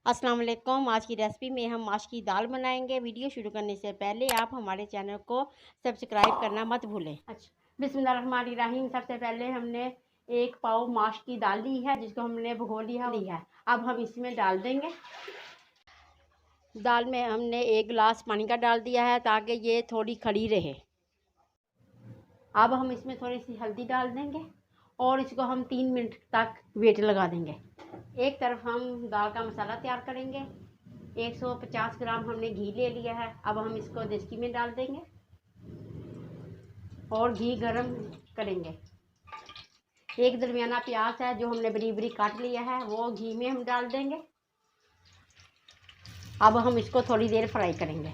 अस्सलाम वालेकुम। आज की रेसिपी में हम माश की दाल बनाएंगे। वीडियो शुरू करने से पहले आप हमारे चैनल को सब्सक्राइब करना मत भूलें। अच्छा, बिस्मिल्लाहिर्रहमानिर्रहीम। सबसे पहले हमने 1 पाव माश की दाल ली है, जिसको हमने भिगो लिया है। अब हम इसमें डाल देंगे। दाल में हमने 1 गिलास पानी का डाल दिया है ताकि ये थोड़ी खड़ी रहे। अब हम इसमें थोड़ी सी हल्दी डाल देंगे और इसको हम 3 मिनट तक वेट लगा देंगे। एक तरफ हम दाल का मसाला तैयार करेंगे। 150 ग्राम हमने घी ले लिया है। अब हम इसको देचकी में डाल देंगे और घी गरम करेंगे। एक दरमियाना प्याज है जो हमने बरीक बरीक काट लिया है, वो घी में हम डाल देंगे। अब हम इसको थोड़ी देर फ्राई करेंगे।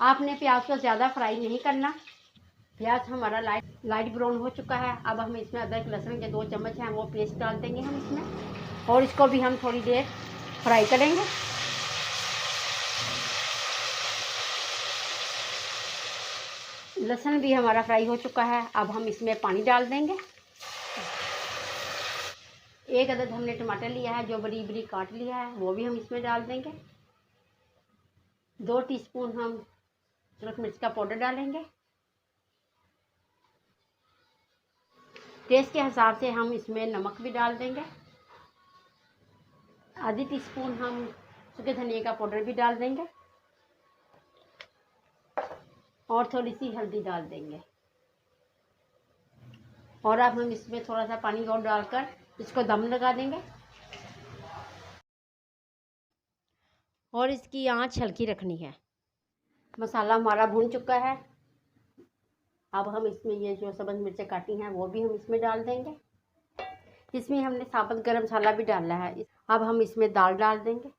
आपने प्याज को ज़्यादा फ्राई नहीं करना। प्याज हमारा लाइट ब्राउन हो चुका है। अब हम इसमें अदरक लहसुन के 2 चम्मच हैं, वो पेस्ट डाल देंगे हम इसमें और इसको भी हम थोड़ी देर फ्राई करेंगे। लहसुन भी हमारा फ्राई हो चुका है। अब हम इसमें पानी डाल देंगे। 1 अदद हमने टमाटर लिया है जो बरीक बरीक काट लिया है, वो भी हम इसमें डाल देंगे। 2 टीस्पून हम अदरक मिर्च का पाउडर डालेंगे। टेस्ट के हिसाब से हम इसमें नमक भी डाल देंगे। आधी टीस्पून हम सूखे धनिया का पाउडर भी डाल देंगे और थोड़ी सी हल्दी डाल देंगे। और अब हम इसमें थोड़ा सा पानी और डालकर इसको दम लगा देंगे और इसकी आंच हल्की रखनी है। मसाला हमारा भून चुका है। अब हम इसमें ये जो सब्ज़ मिर्चें काटी हैं वो भी हम इसमें डाल देंगे। इसमें हमने साबुत गरम मसाला भी डाला है। अब हम इसमें दाल डाल देंगे।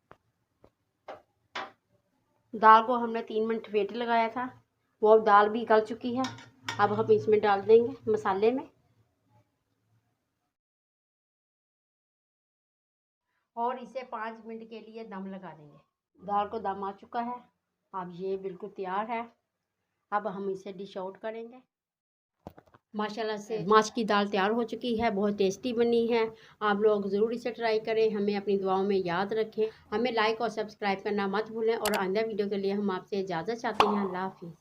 दाल को हमने 3 मिनट वेट लगाया था, वो दाल भी गल चुकी है। अब हम इसमें डाल देंगे मसाले में और इसे 5 मिनट के लिए दम लगा देंगे। दाल को दम आ चुका है। अब ये बिल्कुल तैयार है। अब हम इसे डिश आउट करेंगे। माशाल्लाह से माश की दाल तैयार हो चुकी है, बहुत टेस्टी बनी है। आप लोग ज़रूर इसे ट्राई करें। हमें अपनी दुआओं में याद रखें। हमें लाइक और सब्सक्राइब करना मत भूलें और आइंदा वीडियो के लिए हम आपसे इजाज़त चाहते हैं। अल्लाह हाफिज़।